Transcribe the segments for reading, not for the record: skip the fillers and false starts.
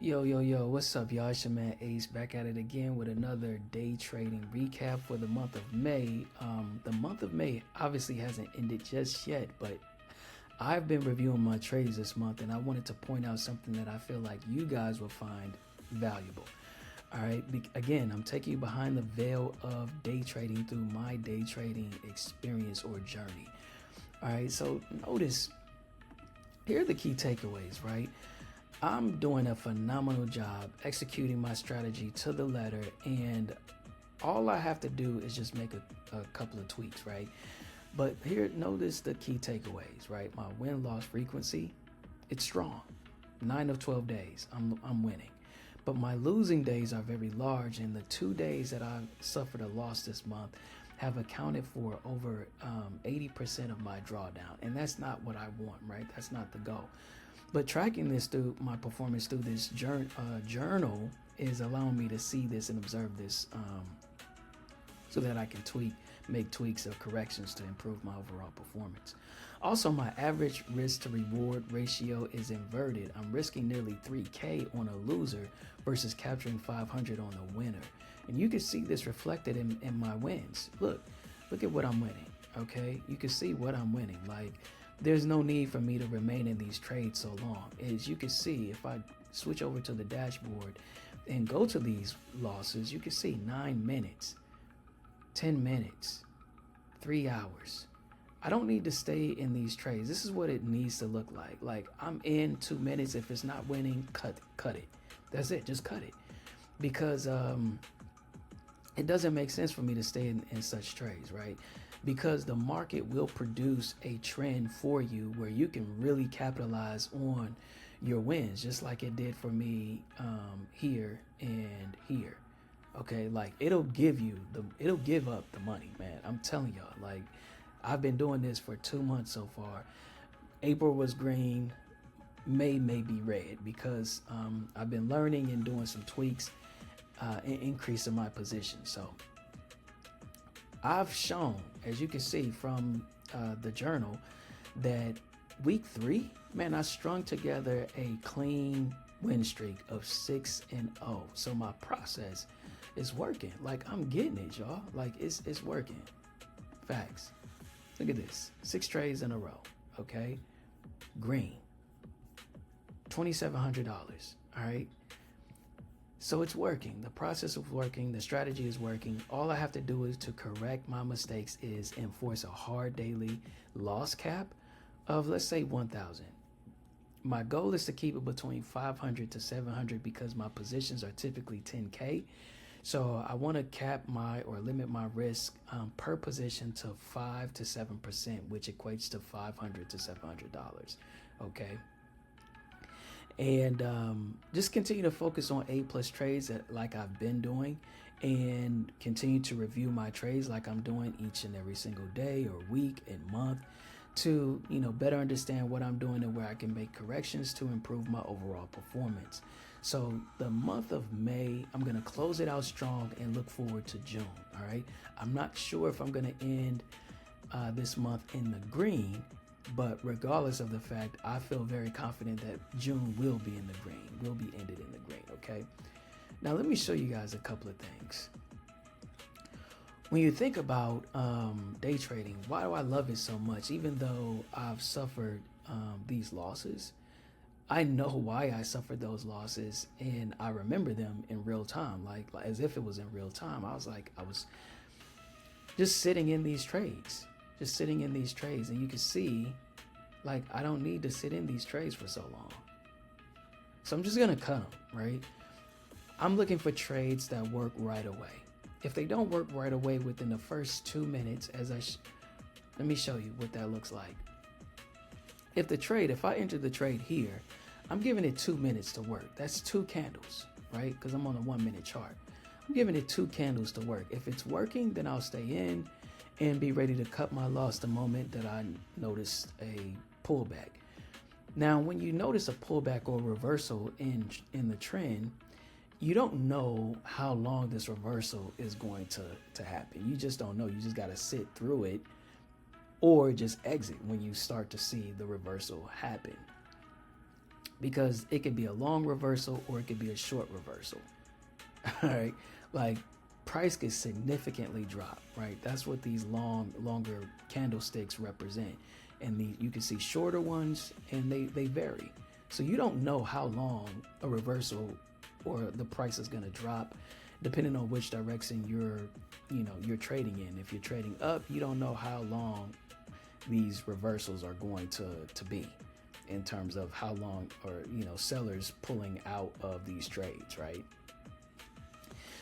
Yo, what's up, y'all? It's your man Ace back at it again with another day trading recap for the month of May. The month of May obviously hasn't ended just yet, but I've been reviewing my trades this month and I wanted to point out something that I feel like you guys will find valuable. All right, again, I'm taking you behind the veil of day trading through my day trading experience or journey. All right, so notice here are the key takeaways, right? I'm doing a phenomenal job executing my strategy to the letter, and all I have to do is just make a couple of tweaks, right? But here, notice the key takeaways, right? My win-loss frequency, it's strong. 9 of 12 days, I'm winning. But my losing days are very large, and the 2 days that I've suffered a loss this month have accounted for over 80% of my drawdown. And that's not what I want, right? That's not the goal. But tracking this through my performance through this journal is allowing me to see this and observe this so that I can make tweaks or corrections to improve my overall performance. Also, my average risk to reward ratio is inverted. I'm risking nearly 3K on a loser versus capturing 500 on a winner. And you can see this reflected in my wins. Look at what I'm winning, okay? You can see what I'm winning. Like, there's no need for me to remain in these trades so long. As you can see, if I switch over to the dashboard and go to these losses, you can see 9 minutes, 10 minutes, 3 hours. I don't need to stay in these trades. This is what it needs to look like. Like, I'm in 2 minutes. If it's not winning, cut it. That's it. Just cut it. Because it doesn't make sense for me to stay in such trades, right? Because the market will produce a trend for you where you can really capitalize on your wins, just like it did for me here and here. Okay, like it'll give up the money, man. I'm telling y'all, like I've been doing this for 2 months so far. April was green, May may be red because I've been learning and doing some tweaks and increasing my position. So I've shown, as you can see from the journal, that week 3, man, I strung together a clean win streak of 6-0. So my process is working. Like, I'm getting it, y'all. Like, it's working. Facts. Look at this. 6 trades in a row. Okay. Green. $2,700. All right. So it's working. The process is working. The strategy is working. All I have to do is to correct my mistakes is enforce a hard daily loss cap of, let's say, 1,000. My goal is to keep it between 500 to 700 because my positions are typically 10K. So I want to cap or limit my risk per position to 5 to 7%, which equates to $500 to $700. Okay. And just continue to focus on A+ trades like I've been doing, and continue to review my trades like I'm doing each and every single day or week and month to, better understand what I'm doing and where I can make corrections to improve my overall performance. So the month of May, I'm going to close it out strong and look forward to June. All right. I'm not sure if I'm going to end this month in the green, but regardless of the fact, I feel very confident that June will be in the green, will be ended in the green, okay? Now, let me show you guys a couple of things. When you think about day trading, why do I love it so much? Even though I've suffered these losses, I know why I suffered those losses, and I remember them in real time, like as if it was in real time. I was just sitting in these trades. And you can see, like, I don't need to sit in these trades for so long. So I'm just going to cut them, right? I'm looking for trades that work right away. If they don't work right away within the first 2 minutes, let me show you what that looks like. If I enter the trade here, I'm giving it 2 minutes to work. That's 2 candles, right? Because I'm on a 1 minute chart. I'm giving it 2 candles to work. If it's working, then I'll stay in and be ready to cut my loss the moment that I notice a pullback. Now, when you notice a pullback or reversal in the trend, you don't know how long this reversal is going to happen. You just don't know. You just got to sit through it or just exit when you start to see the reversal happen. because it could be a long reversal or it could be a short reversal. All right, like price could significantly drop, right? That's what these longer candlesticks represent. And you can see shorter ones, and they vary. So you don't know how long a reversal or the price is going to drop, depending on which direction you're trading in. If you're trading up, you don't know how long these reversals are going to be, in terms of how long, or sellers pulling out of these trades, right?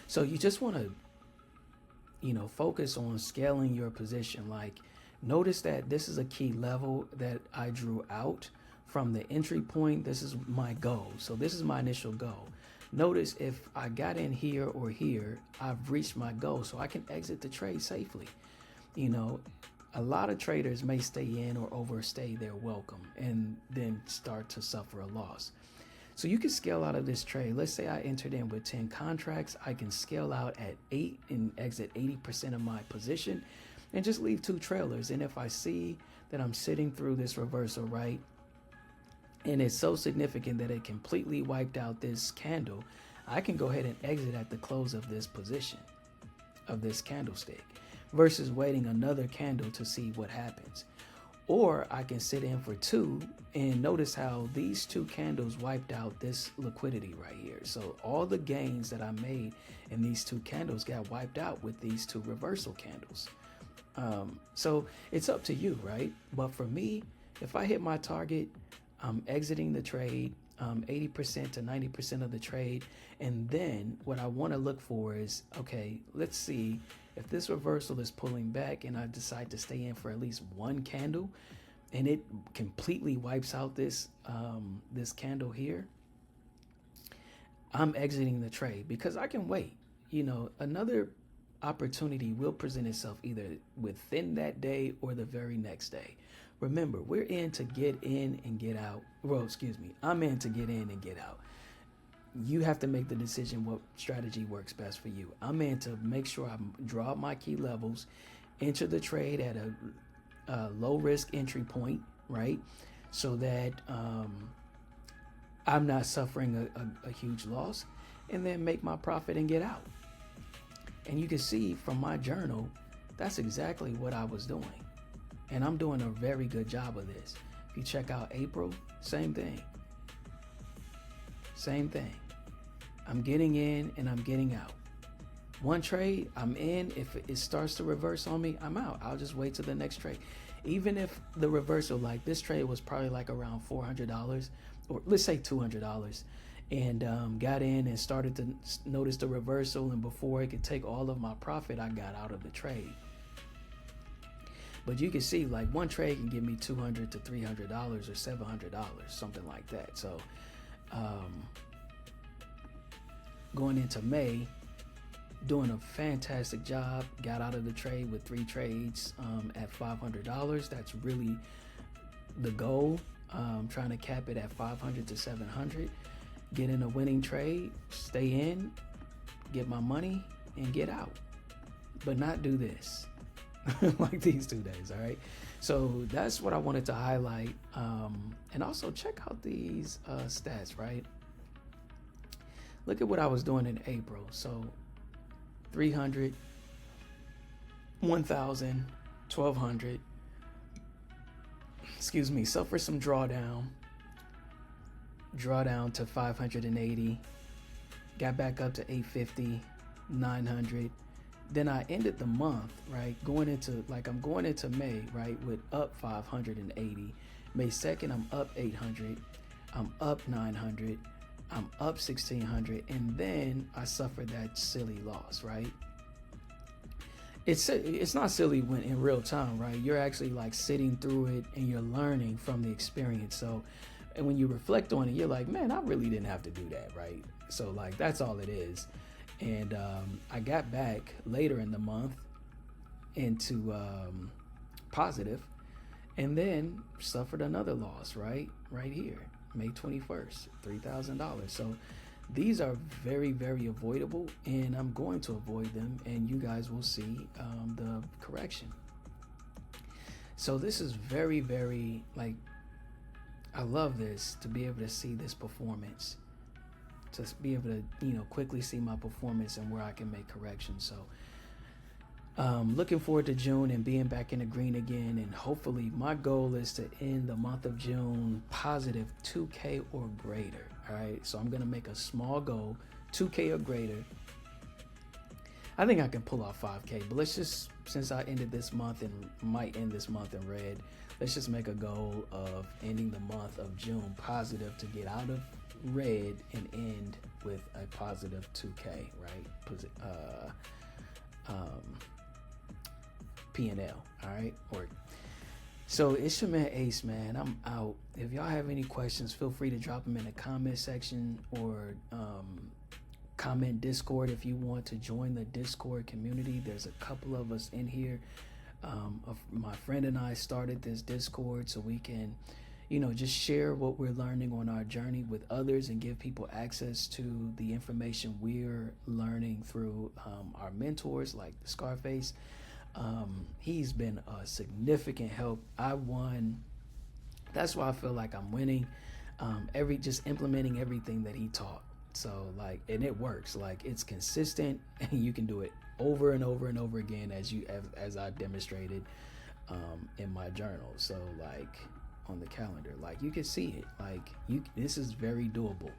So you just want to focus on scaling your position. Like, notice that this is a key level that I drew out from the entry point. This is my goal. So this is my initial goal. Notice if I got in here or here, I've reached my goal, so I can exit the trade safely. A lot of traders may stay in or overstay their welcome and then start to suffer a loss. So you can scale out of this trade. Let's say I entered in with 10 contracts. I can scale out at 8 and exit 80% of my position and just leave 2 trailers. And if I see that I'm sitting through this reversal, right, and it's so significant that it completely wiped out this candle, I can go ahead and exit at the close of this position, of this candlestick, versus waiting another candle to see what happens. Or I can sit in for 2 and notice how these 2 candles wiped out this liquidity right here. So all the gains that I made in these 2 candles got wiped out with these 2 reversal candles. So it's up to you, right? But for me, if I hit my target, I'm exiting the trade, 80% to 90% of the trade. And then what I want to look for is, okay, let's see if this reversal is pulling back and I decide to stay in for at least 1 candle and it completely wipes out this candle here, I'm exiting the trade because I can wait. Another opportunity will present itself either within that day or the very next day. Remember, we're in to get in and get out. Well, excuse me, I'm in to get in and get out. You have to make the decision what strategy works best for you. I'm in to make sure I draw out my key levels, enter the trade at a low risk entry point, right? So that I'm not suffering a huge loss, and then make my profit and get out. And you can see from my journal, that's exactly what I was doing. And I'm doing a very good job of this. If you check out April, same thing. Same thing. I'm getting in and I'm getting out. One trade, I'm in. If it starts to reverse on me, I'm out. I'll just wait till the next trade. Even if the reversal, like this trade was probably like around $400, or let's say $200, and got in and started to notice the reversal, and before it could take all of my profit, I got out of the trade. But you can see, like, one trade can give me $200 to $300 or $700, something like that. So going into May, doing a fantastic job. Got out of the trade with 3 trades at $500. That's really the goal. Trying to cap it at 500 to 700. Get in a winning trade, stay in, get my money, and get out. But not do this. Like these 2 days, all right? So that's what I wanted to highlight. And also check out these stats, right? Look at what I was doing in April. So 300, 1,000, 1,200. Excuse me, suffer some drawdown to 580. Got back up to 850, 900. Then I ended the month, right, going into May, right, with up 580. May 2nd, I'm up 800. I'm up 900. I'm up 1,600. And then I suffered that silly loss, right? It's not silly when in real time, right? You're actually like sitting through it and you're learning from the experience. So, and when you reflect on it, you're like, man, I really didn't have to do that, right? So like, that's all it is. And I got back later in the month into positive, and then suffered another loss right here, May 21st, $3,000. So these are very, very avoidable, and I'm going to avoid them, and you guys will see the correction. So this is very, very, like, I love this, to be able to see this performance, to be able to, quickly see my performance and where I can make corrections. So looking forward to June and being back in the green again. And hopefully my goal is to end the month of June positive 2K or greater. All right. So I'm going to make a small goal, 2K or greater. I think I can pull off 5K, but let's just, since I ended this month and might end this month in red, let's just make a goal of ending the month of June positive to get out of red and end with a positive 2K, right? P&L, all right? So it's your man Ace, man. I'm out. If y'all have any questions, feel free to drop them in the comment section or comment Discord if you want to join the Discord community. There's a couple of us in here. My friend and I started this Discord so we can, just share what we're learning on our journey with others and give people access to the information we're learning through our mentors like Scarface. He's been a significant help. I won. That's why I feel like I'm winning. Just implementing everything that he taught. So and it works. It's consistent, and you can do it over and over and over again as I demonstrated in my journal. So on the calendar, you can see it. This is very doable.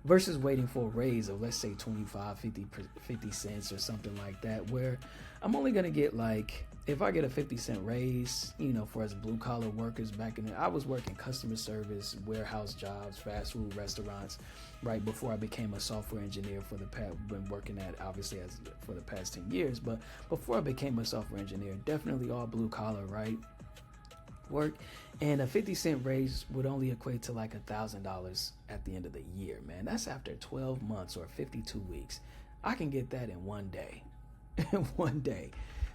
Versus waiting for a raise of, let's say, 25, 50 cents or something like that, where I'm only going to get if I get a 50-cent raise, for us blue collar workers back I was working customer service, warehouse jobs, fast food restaurants, right before I became a software engineer been working at obviously for the past 10 years. But before I became a software engineer, definitely all blue collar, right? Work, and a 50-cent raise would only equate to $1,000 at the end of the year, man. That's after 12 months or 52 weeks. I can get that in one day. One day.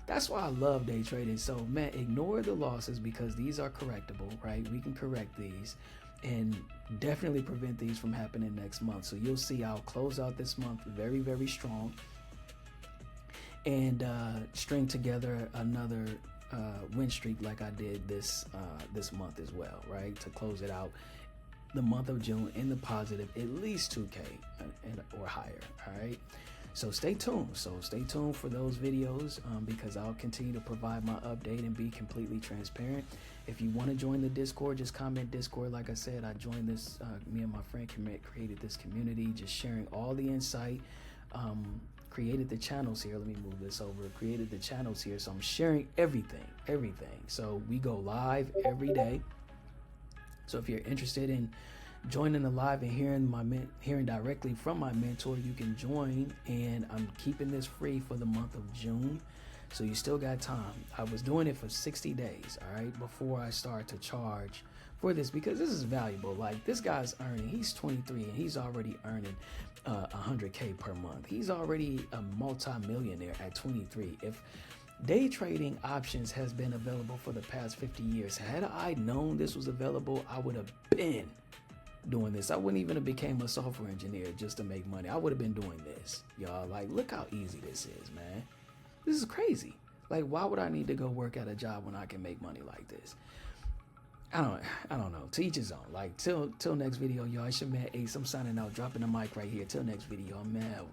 That's why I love day trading. So, man, ignore the losses because these are correctable, right? We can correct these and definitely prevent these from happening next month. So you'll see I'll close out this month very, very strong and string together another win streak like I did this month as well, right? To close it out, the month of June in the positive, at least 2K or higher, all right? So stay tuned. Stay tuned for those videos because I'll continue to provide my update and be completely transparent. If you want to join the Discord, just comment Discord. Like I said, I joined this, me and my friend created this community, just sharing all the insight. Created the channels here. Let me move this over. Created the channels here. So I'm sharing everything. So we go live every day. So if you're interested in joining the live and hearing directly from my mentor, you can join. And I'm keeping this free for the month of June. So you still got time. I was doing it for 60 days, all right, before I start to charge for this because this is valuable. This guy's earning, he's 23 and he's already earning 100K per month. He's already a multi-millionaire at 23. If day trading options has been available for the past 50 years, had I known this was available, I would have been doing this. I wouldn't even have became a software engineer just to make money. I would have been doing this, y'all. Look how easy this is, man. This is crazy. Why would I need to go work at a job when I can make money like this? I don't know. To each his own. Till next video, y'all. It's your man Ace. I'm signing out, dropping the mic right here. Till next video, I'm out.